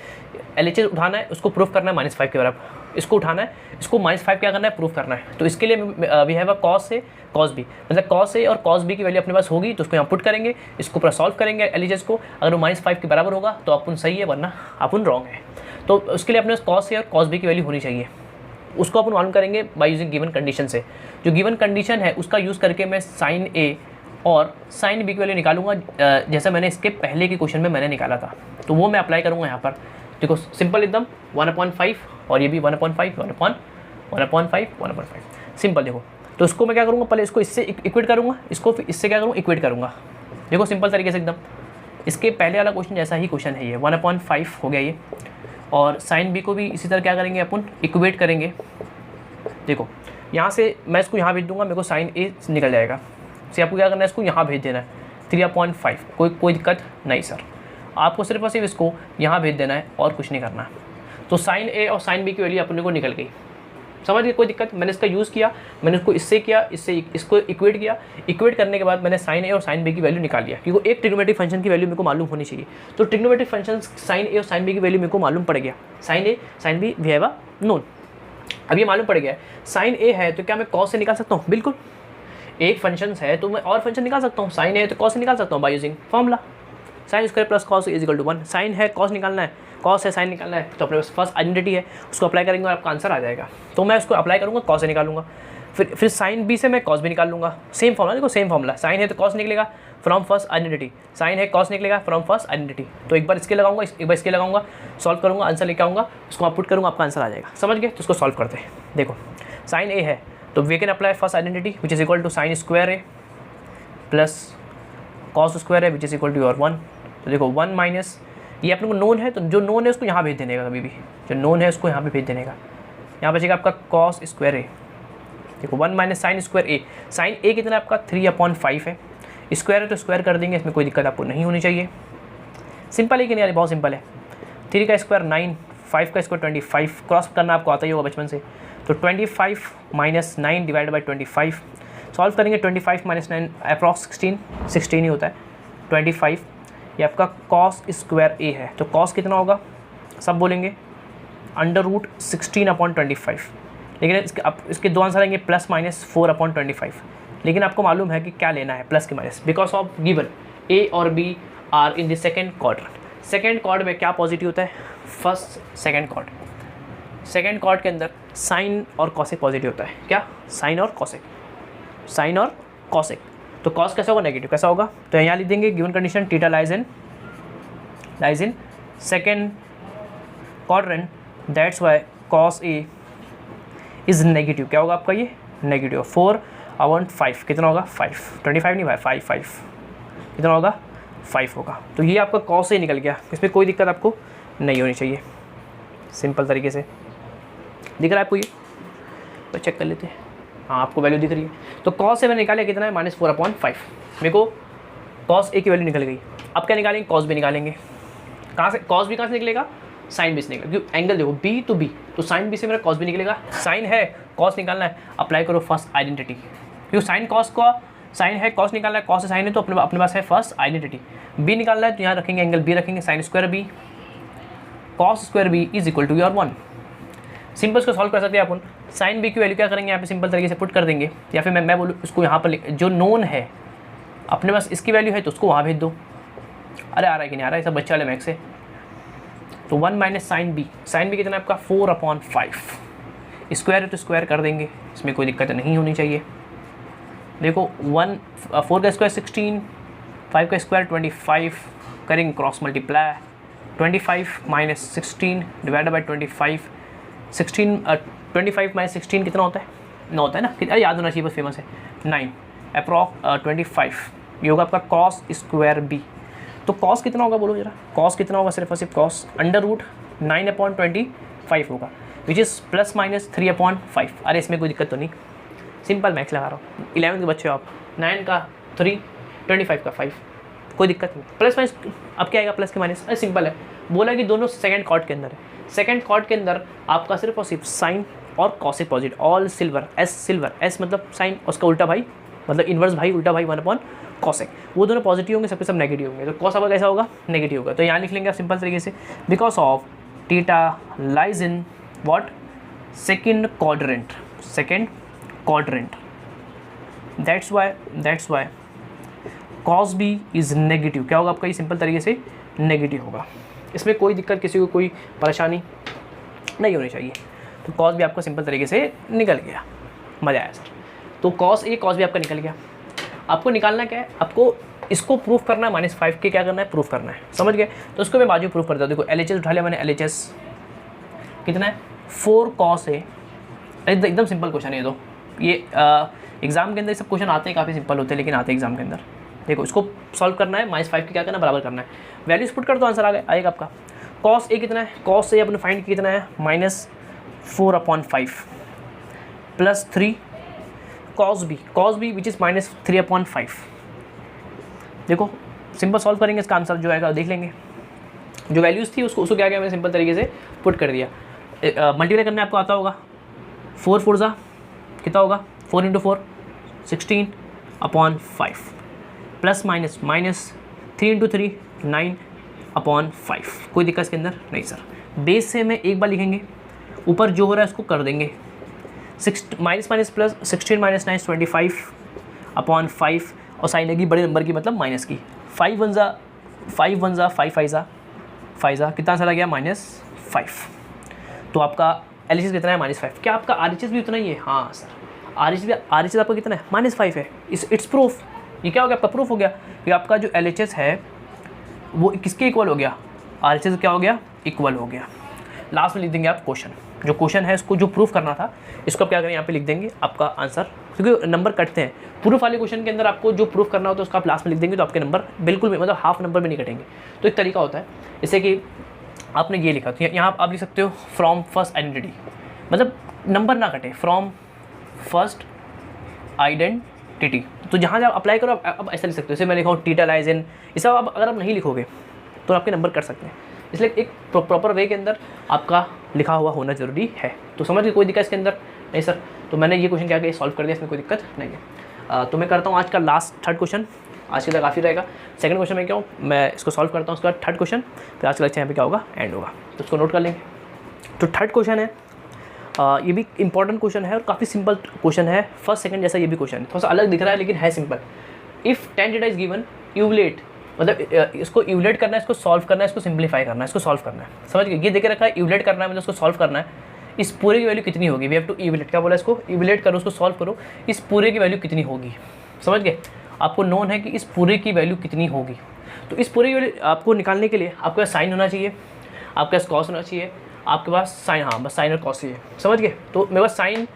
LHS उठाना है, उसको प्रूफ करना है -5 के बराबर, इसको उठाना है, इसको -5 क्या करना है, प्रूफ करना है। तो इसके लिए we have a cos A cos B, मतलब cos A और cos B की वैल्यू अपने पास होगी तो उसको यहाँ पुट करेंगे, इसको पूरा सॉल्व करेंगे LHS को, अगर वो -5 के बराबर होगा तो अपन सही है, वरना अपन रॉन्ग है। तो उसके लिए अपने पास cos A और cos B की वैल्यू होनी चाहिए, उसको अपन मालूम करेंगे बाय यूजिंग गिवन कंडीशन से। जो गिवन कंडीशन है उसका यूज़ करके मैं sin A और sin B की वैल्यू निकालूंगा, जैसा मैंने इसके पहले के क्वेश्चन में मैंने निकाला था, तो वो मैं अप्लाई करूँगा यहाँ पर। देखो सिंपल एकदम 1/5 और ये भी 1/5 1/5 सिंपल। देखो तो इसको मैं क्या करूँगा, पहले इसको इससे इक्वेट करूँगा, इसको फिर इससे क्या करूँगा, इक्वेट करूँगा। देखो सिंपल तरीके से एकदम, इसके पहले वाला क्वेश्चन जैसा ही क्वेश्चन है, ये 1/5 हो गया ये, और sin B को भी इसी तरह क्या करेंगे अपन, इक्वेट करेंगे। देखो यहाँ से मैं इसको यहाँ भेज दूँगा, मेरे को sin A निकल जाएगा। से आपको क्या करना है, इसको यहाँ भेज देना है 3/5, कोई दिक्कत नहीं सर, आपको सिर्फ और सिर्फ इसको यहाँ भेज देना है और कुछ नहीं करना है। तो sin A और sin B की वैल्यू अपने को निकल गई, समझ गए, कोई दिक्कत। मैंने इसका यूज़ किया, मैंने इसको इससे किया, इसको इक्वेट किया, इक्वेट करने के बाद मैंने sin A और sin B की वैल्यू निकाल लिया, क्योंकि एक ट्रिग्नोमेट्रिक फंक्शन की वैल्यू मेरे को मालूम होनी चाहिए। तो ट्रिग्नोमेट्रिक फंक्शन sin A और sin B की वैल्यू मेरे को मालूम पड़ गया, sin A sin B we have a known. अब ये मालूम पड़ गया sin A है तो क्या मैं cos से निकाल सकता हूँ, बिल्कुल। एक फंक्शन है तो मैं और फंक्शन निकाल सकता हूँ, sin A है तो cos से निकाल सकता हूँ by using formula sin square plus cos is equal to 1। sin है cos निकालना है, cos है sin निकालना है, तो अपने पास फर्स्ट आइडेंटिटी है, उसको अप्लाई करेंगे और आपका आंसर आ जाएगा। तो मैं उसको अप्लाई करूँगा, cos से निकालूंगा, फिर sin B से मैं cos भी निकाल लूँगा। सेम फॉर्मूला, देखो सेम फॉर्मूला, sin है तो cos निकलेगा फ्रॉम फर्स्ट आइडेंटिटी, sin है cos निकलेगा फ्रॉम फर्स्ट आइडेंटिटी। तो एक बार इसके लगाऊंगा, एक बार इसके लगाऊंगा, सॉल्व करूँगा, आंसर लेके आऊँगा, उसको आप पुट करूँगा, आपका आंसर आ जाएगा। समझ गए, तो उसको सॉल्व करते हैं। देखो sin A है तो we can apply first identity which is equal to sin square A plus cos square है which is equal to your 1। तो देखो 1 माइनस, ये अपने को नोन है तो जो नोन है उसको यहाँ भेज देने का, कभी भी जो नोन है उसको यहाँ पे भेज देने का। यहाँ बचेगा आपका cos स्क्वायर A, देखो 1 minus sin square A, sin A कितना आपका 3/5 है, स्क्वायर है तो स्क्वायर कर देंगे, इसमें कोई दिक्कत आपको नहीं होनी चाहिए। सिंपल है कि नहीं यार, बहुत सिंपल है। 3 का स्क्वायर 9, 5 का स्क्वायर 25, क्रॉस करना आपको आता ही होगा बचपन से। तो 25 माइनस 9 डिवाइड बाई 25, सॉल्व करेंगे 25 माइनस 9 अप्रॉक्स 16 ही होता है। 25 ये आपका cos स्क्वायर A है, तो cos कितना होगा, सब बोलेंगे √16/25। लेकिन इसके दो आंसर आएंगे प्लस माइनस 4/25। लेकिन आपको मालूम है कि क्या लेना है, प्लस के minus, because of given A और B are in the second quadrant. Second quad में क्या पॉजिटिव होता है, first second quad. Second quad के अंदर साइन और कॉसेक पॉजिटिव होता है। क्या, साइन और कॉसेक, साइन और कॉसेक। तो कॉस कैसा होगा, नेगेटिव। कैसा होगा, तो यहाँ लिख देंगे given condition theta lies in second quadrant, that's why cos A is negative. क्या होगा आपका ये, नेगेटिव। 4/5 कितना होगा, 5, 25 नहीं भाई, 5 कितना होगा, 5 होगा। तो ये आपका कॉस ए निकल गया, इसमें कोई दिक्कत आपको नहीं होनी चाहिए। सिंपल तरीके से दिख रहा है आपको ये, तो चेक कर लेते हैं। हाँ, आपको वैल्यू दिख रही है। तो कॉस से मैंने निकाला कितना है, -4/5। मेरे को कॉस ए की वैल्यू निकल गई। अब क्या निकालेंगे, कॉस बी निकालेंगे। कहाँ से, कॉस बी कहाँ से निकलेगा, साइन बी से निकलेगा, क्योंकि एंगल देखो बी टू बी, तो साइन बी से मेरा कॉस बी निकलेगा। साइन है, कॉस निकालना है, अप्लाई करो फर्स्ट आइडेंटिटी, क्योंकि साइन कॉस का साइन है, कॉस निकालना है, कॉस से साइन है, तो अपने पास है फर्स्ट आइडेंटिटी। बी निकालना है तो यहाँ रखेंगे एंगल बी रखेंगे, sine square B cos square B is equal to your 1। Simple इसको सॉल्व कर सकते हैं अपन। साइन बी की वैल्यू क्या करेंगे, यहाँ पे सिंपल तरीके से पुट कर देंगे, या फिर मैं बोलूँ उसको यहाँ पर जो नोन है अपने पास इसकी वैल्यू है तो उसको वहाँ भेज दो। अरे आ रहा है कि नहीं आ रहा है, सब बच्चा वाले मैक्स है। तो 1 माइनस साइन बी कितना है आपका 4/5। स्क्वायर है तो स्क्वायर कर देंगे, इसमें कोई दिक्कत नहीं होनी चाहिए। देखो 4 का स्क्वायर 16, 5 का स्क्वायर 25, करेंगे cross multiply. 25 minus 16 divide by 25, 25 minus 16 कितना होता है, 9 होता है ना, अरे याद होना चाहिए, बस फेमस है 9 अप्रॉक्स 25। ये होगा आपका कॉस स्क्वायर बी। तो कॉस कितना होगा बोलो जरा, कॉस कितना होगा, सिर्फ और सिर्फ कॉस √9/25 होगा, विच इज़ प्लस माइनस 3/5। अरे इसमें कोई दिक्कत तो नहीं, सिंपल मैथ्स लगा रहा हूँ। 11th के बच्चे हो आप, 9 का 3, 25 का 5, कोई दिक्कत नहीं। प्लस माइनस अब क्या आएगा, प्लस के माइनस, अरे सिंपल है। बोला कि दोनों सेकंड कॉर्ड के अंदर है। सेकंड कॉर्ड के अंदर आपका सिर्फ और सिर्फ साइन और cosec positive, all silver, S silver, S मतलब साइन, उसका उल्टा भाई मतलब इन्वर्स भाई, उल्टा भाई 1/4 कॉसेक, वो दोनों पॉजिटिव होंगे, सबके सब नेगेटिव होंगे, तो कॉस आपका कैसा होगा, नेगेटिव होगा। तो यहाँ लिख लेंगे आप सिंपल तरीके से, because of theta lies in what, second quadrant, that's why cos B is negative. क्या होगा आपका, ये सिंपल तरीके से नेगेटिव होगा। इसमें कोई दिक्कत, किसी को कोई परेशानी नहीं होनी चाहिए। तो कॉस भी आपका सिंपल तरीके से निकल गया, मज़ा आया सर। तो कॉस ए कॉस भी आपका निकल गया। आपको निकालना क्या है, आपको इसको प्रूफ करना है, -5 के क्या करना है, प्रूफ करना है, समझ गए। तो उसको मैं बाजू प्रूफ करता हूँ। देखो LHS उठा लिया मैंने, LHS कितना है, 4 cos A। एकदम सिंपल क्वेश्चन है ये। तो ये एग्जाम के अंदर सब क्वेश्चन आते हैं, काफ़ी सिंपल होते हैं, लेकिन आते हैं एग्जाम के अंदर। देखो इसको सॉल्व करना है, -5 के क्या करना है, बराबर करना है, वैल्यूज पुट कर दो, आंसर आएगा आपका। cos A कितना है, cos A अपने फाइंड कितना है, -4/5 plus 3 cos B which is -3/5। देखो सिंपल सॉल्व करेंगे, इसका आंसर जो आएगा देख लेंगे। जो वैल्यूज़ थी उसको क्या किया मैंने, सिंपल तरीके से पुट कर दिया। मल्टीप्लाई करना आपको आता होगा, 4 4 जा कितना होगा, 4 × 4 16/5 प्लस माइनस -3 × 3 9/5। कोई दिक्कत इसके अंदर नहीं सर। बेस से मैं एक बार लिखेंगे, ऊपर जो हो रहा है उसको कर देंगे, माइनस प्लस 16 - 9 25/5, और साइन लगी बड़े नंबर की, मतलब माइनस की। 5 1 जा 5 5 जा कितना आंसर आ गया, -5। तो आपका LHS कितना है, -5। क्या आपका RHS भी उतना ही है, हाँ सर। RHS आपका कितना है, -5 है। It's proof. ये क्या हो गया, आपका प्रूफ हो गया कि आपका जो LHS है वो किसके इक्वल हो गया, RHS क्या हो गया, इक्वल हो गया। लास्ट में लिख देंगे आप क्वेश्चन, जो क्वेश्चन है उसको जो प्रूफ करना था, इसको आप क्या करें, यहाँ पे लिख देंगे आपका आंसर, क्योंकि नंबर कटते हैं। प्रूफ वाले क्वेश्चन के अंदर आपको जो प्रूफ करना होता है उसका आप लास्ट में लिख देंगे, तो आपके नंबर बिल्कुल भी, मतलब हाफ नंबर में नहीं कटेंगे। तो एक तरीका होता है, जैसे कि आपने ये लिखा, तो यहाँ आप लिख सकते हो फ्रॉम फर्स्ट आइडेंटिटी, मतलब नंबर ना कटे, फ्रॉम फर्स्ट आइडेंटिटी। तो जहाँ जब अप्लाई करो अब ऐसा लिख सकते हो, जैसे मैं लिखा हूँ थीटा लाइज इन, ये सब आप अगर आप नहीं लिखोगे तो आपके नंबर कट सकते हैं। इसलिए एक प्रॉपर वे के अंदर आपका लिखा हुआ होना ज़रूरी है। तो समझ के कोई दिक्कत इसके अंदर नहीं सर। तो मैंने ये क्वेश्चन क्या किया, सॉल्व कर दिया, इसमें कोई दिक्कत नहीं है। तो मैं करता हूँ आज का लास्ट थर्ड क्वेश्चन, आज के लिए काफ़ी रहेगा। सेकंड क्वेश्चन में क्या हूँ, मैं इसको सॉल्व करता हूँ, उसका थर्ड क्वेश्चन, फिर आज का लेक्चर यहाँ पे क्या होगा, एंड होगा। तो उसको नोट कर लेंगे। तो थर्ड क्वेश्चन है, ये भी इंपॉर्टेंट क्वेश्चन है और काफ़ी सिंपल क्वेश्चन है। फर्स्ट सेकंड जैसा ये भी क्वेश्चन है, थोड़ा सा अलग दिख रहा है लेकिन है simple. If tan theta is given, यूलेट, मतलब इसको यूलेट करना है, इसको सॉल्व करना है, इसको सिंप्लीफाई करना है, इसको सॉल्व करना है, समझ गए। ये देखे रखा है यूलेट करना है, मतलब इसको सॉल्व करना है। इस पूरे की वैल्यू कितनी होगी, वी हैव टू यूलेट, क्या बोला, इसको यूलेट करो, उसको सॉल्व करो, इस पूरे की वैल्यू कितनी होगी, समझ गए। आपको नोन है कि इस पूरे की वैल्यू कितनी होगी। तो इस पूरे की वैल्यू आपको निकालने के लिए आपके पास साइन होना चाहिए, आपके पास कॉस होना चाहिए, आपके पास साइन, हाँ बस साइन और कॉस चाहिए, समझ गए। तो मेरे पास साइन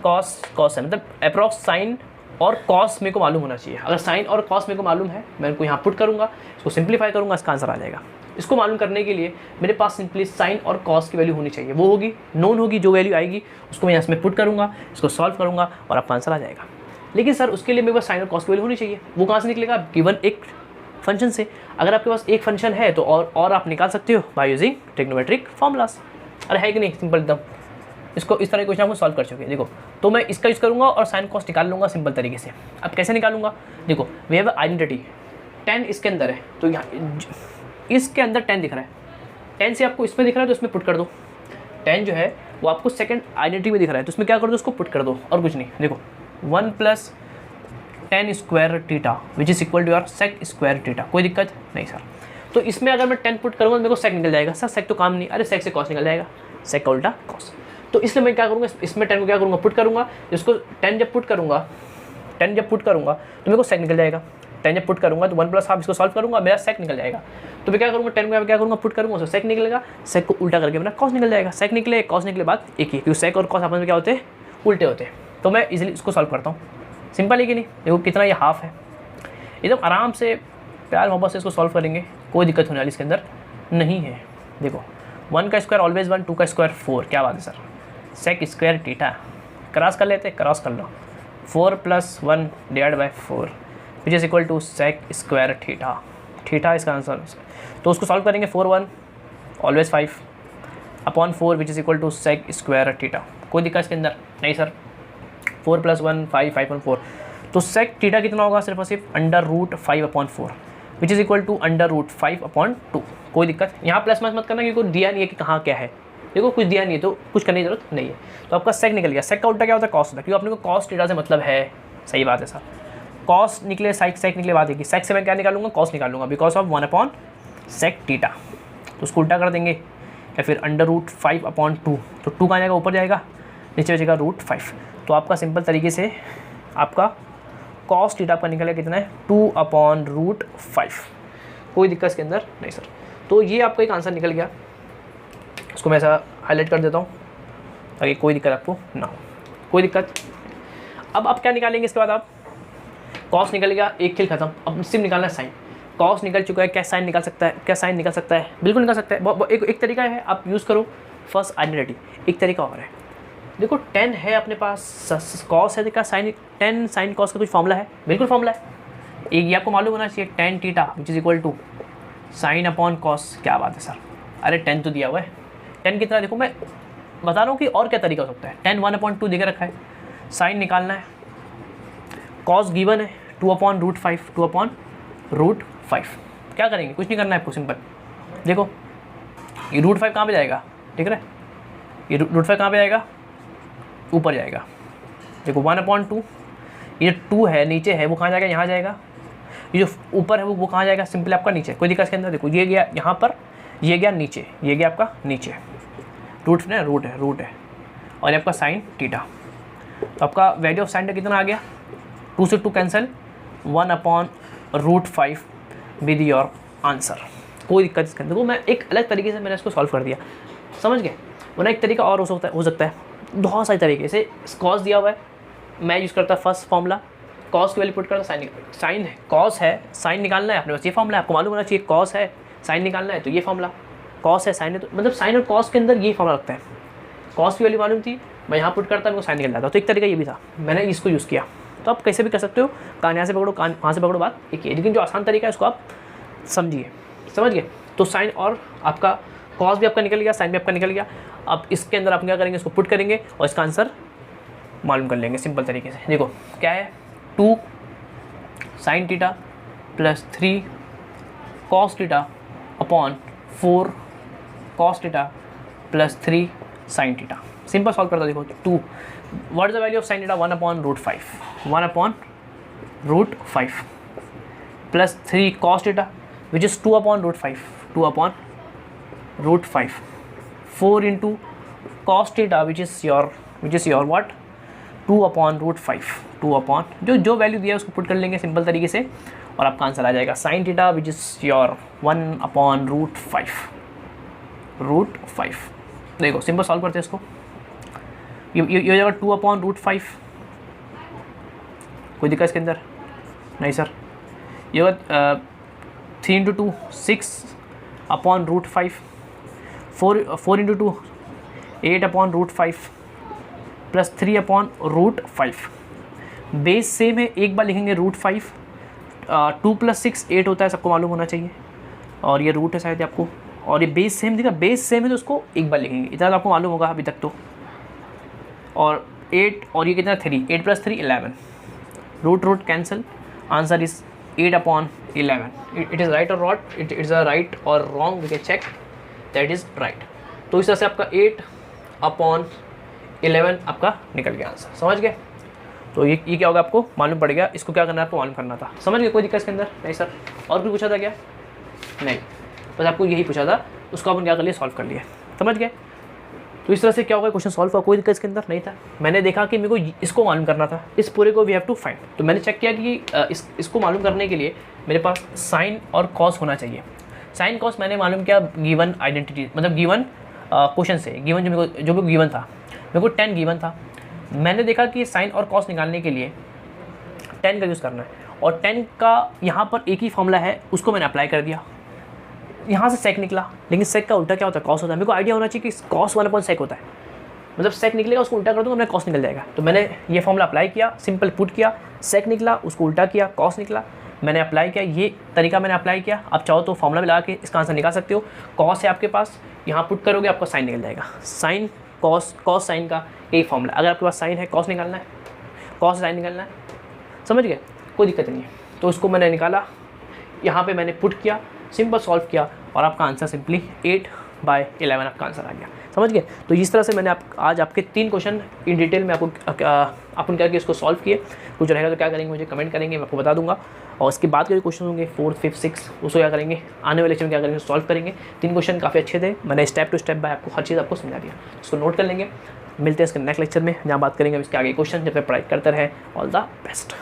कॉस है, मतलब अप्रॉक्स साइन और कॉस मेरे को मालूम होना चाहिए। अगर साइन और कॉस मेरे को मालूम है, मैं इनको यहाँ पुट करूँगा, इसको सिंप्लीफाई करूँगा, इसका आंसर आ जाएगा। इसको मालूम करने के लिए मेरे पास सिंपली साइन और कॉस की वैल्यू होनी चाहिए, वो होगी नोन होगी, जो वैल्यू आएगी उसको मैं यहाँ इसमें पुट करूँगा, इसको सॉल्व करूँगा और आपका आंसर आ जाएगा। लेकिन सर उसके लिए मेरे पास साइन और कॉस की वैल्यू होनी चाहिए, वो कहाँ से निकलेगा, गिवन एक फंक्शन से। अगर आपके पास एक फंक्शन है तो और आप निकाल सकते हो बाय यूजिंग ट्रिग्नोमेट्रिक फॉर्मूलास। अरे है कि नहीं, सिंपल एकदम। इसको इस तरह के क्वेश्चन आपको सॉल्व कर चुके, देखो। तो मैं इसका यूज़ करूँगा और साइन कॉस निकाल लूँगा सिंपल तरीके से। अब कैसे निकालूंगा, देखो वी हैव आइडेंटिटी, 10 इसके अंदर है, तो यहाँ इसके अंदर 10 दिख रहा है, 10 से आपको इसमें दिख रहा है तो इसमें पुट कर दो। 10 जो है वो आपको सेकंड आइडेंटिटी में दिख रहा है, तो इसमें क्या कर दो, उसको पुट कर दो और कुछ नहीं। देखो 1 + tan square theta which is equal to your sec square theta, कोई दिक्कत नहीं सर। तो इसमें अगर मैं 10 पुट करूँगा तो मेरे को सेक निकल जाएगा। सर सेक तो काम नहीं, अरे सेक से कॉस निकल जाएगा, सेक का उल्टा कॉस। तो इसलिए मैं क्या करूँगा, इसमें 10 को क्या करूँगा, पुट करूँगा। इसको 10 जब पुट करूँगा तो मेरे को सेक निकल जाएगा। 10 जब पुट करूँगा तो 1 + हाफ इसको सॉल्व करूँगा, मेरा सेक निकल जाएगा। तो मैं क्या करूँगा, 10 को क्या करूँगा, पुट करूँगा, उसको सेक निकलेगा, सेक को उल्टा करके मेरा कॉस निकल जाएगा। सेक निकले कॉस निकले बात एक ही, क्योंकि सेक और कॉस आपस में क्या होते हैं, उल्टे होते हैं। तो मैं इजीली इसको सॉल्व करता हूँ, सिंपल है कि नहीं। देखो कितना ये हाफ है, एकदम आराम से प्यार मोहब्बत से इसको सॉल्व करेंगे, कोई दिक्कत होने वाली इसके अंदर नहीं है। देखो 1 का स्क्वायर ऑलवेज 1, 2 का स्क्वायर 4, क्या बात है sir. Sec square theta cross कर लेते हैं, क्रॉस कर लो, 4 + 1 / 4 which is equal to sec square theta इसका आंसर। तो उसको सॉल्व करेंगे, 4 1 always 5/4 which is equal to sec square theta. कोई दिक्कत इसके अंदर नहीं सर। 4 + 1 5 5/4। तो सेक थीटा कितना होगा, सिर्फ और सिर्फ √5/4 विच इज़ इक्वल टू √5/2। कोई दिक्कत यहाँ प्लस माइनस मत करना क्योंकि कोई दिया नहीं है कि कहाँ क्या है, देखो कुछ दिया नहीं है तो कुछ करने की जरूरत नहीं है। तो आपका सेक निकल गया। सेक का उल्टा क्या होता है, कॉस होता है, क्योंकि अपने को कॉस थीटा से मतलब है। सही बात है सर, कॉस निकले सेक निकले, बात है कि सेक से मैं क्या निकालूंगा, कॉस निकालूंगा बिकॉज ऑफ 1/सेक थीटा। तो उसको उल्टा कर देंगे या फिर √5/2। तो 2 कहाँ जाएगा, ऊपर जाएगा, नीचे बचेगा √5। तो आपका सिंपल तरीके से आपका कॉस थीटा आपका निकलेगा कितना है, 2/√5। कोई दिक्कत इसके अंदर नहीं सर। तो ये आपका एक आंसर निकल गया। इसको मैं ऐसा हाईलाइट कर देता हूँ ताकि कोई दिक्कत आपको ना हो। कोई दिक्कत। अब आप क्या निकालेंगे इसके बाद, आप कॉस निकल गया, एक खेल खत्म। अब सिर्फ निकालना है साइन। कॉस निकल चुका है, क्या साइन निकाल सकता है, क्या साइन निकल सकता है, बिल्कुल निकाल सकता है। एक तरीका है, आप यूज़ करो फर्स्ट आइडेंटिटी। एक तरीका और है, देखो 10 है अपने पास, कॉस है, देखा साइन 10 साइन कॉस का कुछ फॉर्मूला है, बिल्कुल फॉर्मूला है। एक ये आपको मालूम होना चाहिए, tan theta which is equal to sin/cos। क्या बात है सर, अरे 10 तो दिया हुआ है। 10 कितना, देखो मैं बता रहा हूँ कि और क्या तरीका हो सकता है। tan 1/2 देकर रखा है, साइन निकालना है, कॉस गिवन है 2/√5, 2/√5। क्या करेंगे, कुछ नहीं करना है आपको, सिंपल। देखो ये √5 कहाँ पे जाएगा, ठीक है, ये √5 कहाँ पे जाएगा, ऊपर जाएगा। देखो 1/2, ये 2 है नीचे है, वो कहाँ जाएगा, यहाँ जाएगा। ये जो ऊपर है वो कहाँ जाएगा, सिंपल आपका नीचे। कोई दिक्कत इसके अंदर, देखो ये गया यहाँ पर, ये गया नीचे, ये गया आपका नीचे। रूट है और ये आपका साइन थीटा। तो आपका वैल्यू ऑफ साइन कितना आ गया, 2 से 2 कैंसिल, 1/√5 विद योर आंसर। कोई दिक्कत इसके अंदर। वो मैं एक अलग तरीके से मैंने इसको सॉल्व कर दिया, समझ गए। वरना एक तरीका और हो सकता है बहुत सारे तरीके से। कॉस दिया हुआ है, मैं यूज़ करता फर्स्ट फॉर्मूला, कॉस की वैल्यू पुट करता, साइन है, कॉस है, साइन निकालना है अपने पास, ये फॉर्मूला आपको मालूम होना चाहिए। कॉस है, साइन निकालना है, तो ये फॉर्मूला। कॉस है, साइन है, तो मतलब साइन और कॉस के अंदर ये फॉर्मूला लगता है। कॉस की वैल्यू मालूम थी, मैं यहाँ पुट करता, मेरे को साइन निकल जाता। तो एक तरीका ये भी था, मैंने इसको यूज़ किया। तो आप कैसे भी कर सकते हो, कान यहाँ से पकड़ो, कान वहाँ से पकड़ो, बात एक ही है। लेकिन जो आसान तरीका है उसको आप समझिए, समझ गए। तो साइन और आपका कॉस भी आपका निकल गया, साइन भी आपका निकल गया। अब इसके अंदर आप क्या करेंगे, इसको पुट करेंगे और इसका आंसर मालूम कर लेंगे सिंपल तरीके से। देखो क्या है, 2 sin theta plus 3 cos theta upon 4 cos theta plus 3 sin theta. Simple solve करता, देखो 2, what is the value of sin theta, 1/√5, 1/√5 plus 3 cos theta which is 2/√5, 2/√5, 4 into cos theta which is your what, 2/√5, 2 जो value दिया है उसको put कर लेंगे simple तरीके से और आपका आंसर आ जाएगा sin theta which is your 1/√5। देखो सिंपल सॉल्व करते हैं इसको, ये हो जाएगा 2/√5। कोई दिक्कत इसके अंदर नहीं सर। ये होगा 3 into 2 6/√5, 4 into 2 8/√5 plus 3/√5। Base same है, एक बार लिखेंगे √5, 2 + 6 8 होता है, सबको मालूम होना चाहिए। और ये रूट है शायद आपको, और ये बेस सेम दिखा, बेस सेम है तो उसको एक बार लिखेंगे, इतना तो आपको मालूम होगा अभी तक तो। और 8 और ये कितना 3, 8 + 3 11, root cancel, answer is 8/11। It is right or not, it is a right or wrong, we can check that is right. तो इस तरह से आपका 8/11 आपका निकल गया आंसर, समझ गए। तो ये क्या होगा आपको मालूम पड़ गया, इसको क्या करना है आपको मालूम करना था, समझ गए। कोई दिक्कत इसके अंदर नहीं सर। और कुछ पूछा था क्या, नहीं, बस आपको यही पूछा था, उसको अपन क्या कर लिया, सॉल्व कर लिया, समझ गए। तो इस तरह से क्या होगा, क्वेश्चन सॉल्व हुआ, कोई दिक्कत इसके अंदर नहीं था। मैंने देखा कि मेरे को इसको मालूम करना था, इस पूरे को वी हैव टू फाइंड। तो मैंने चेक किया कि इसको मालूम करने के लिए मेरे पास साइन और कॉस होना चाहिए। साइन कॉस मैंने मालूम किया गिवन आइडेंटिटी, मतलब गिवन क्वेश्चन से, गिवन जो मेरे को गिवन था, मेरे को 10 गिवन था। मैंने देखा कि साइन और कॉस निकालने के लिए 10 का यूज़ करना है, और 10 का यहाँ पर एक ही फॉर्मूला है, उसको मैंने अप्लाई कर दिया। यहाँ से सेक निकला, लेकिन सेक का उल्टा क्या होता है, कॉस होता है। मेरे को आइडिया होना चाहिए कि कॉस 1/sec होता है, मतलब सेक निकलेगा उसको उल्टा कर दूँगा, मेरा कॉस निकल जाएगा। तो मैंने ये फॉर्मूला अप्लाई किया, सिंपल पुट किया, सेक निकला, उसको उल्टा किया, कॉस निकला, मैंने अप्लाई किया, ये तरीका मैंने अप्लाई किया। आप चाहो तो फॉर्मूला में लगा के इसका आंसर निकाल सकते हो। कॉस है आपके पास, यहाँ पुट करोगे आपका साइन निकल जाएगा। साइन कॉस, कॉस साइन का यही फॉर्मूला। अगर आपके पास साइन है, कॉस निकालना है, कॉस साइन निकालना है, समझ गए, कोई दिक्कत नहीं है। तो उसको मैंने निकाला, यहाँ पे मैंने पुट किया, सिंपल सॉल्व किया और आपका आंसर सिंपली 8/11 आपका आंसर आ गया। समझ गए। तो इस तरह से मैंने आज आपके 3 क्वेश्चन इन डिटेल में अपन करके इसको सॉल्व किए। कुछ रहेगा तो क्या करेंगे मुझे कमेंट करेंगे, मैं आपको बता दूंगा। और उसके बाद के जो क्वेश्चन होंगे 4th 5th 6th उसको क्या करेंगे आने वाले लेक्चर में क्या करेंगे सॉल्व करेंगे। 3 क्वेश्चन काफ़ी अच्छे थे, मैंने स्टेप टू स्टेप बाय आपको हर चीज़ आपको समझा दिया, उसको नोट कर लेंगे। मिलते हैं इसके नेक्स्ट लेक्चर में, जहाँ बात करेंगे इसके आगे क्वेश्चन। जब तक पढ़ाई करते रहे, ऑल द बेस्ट।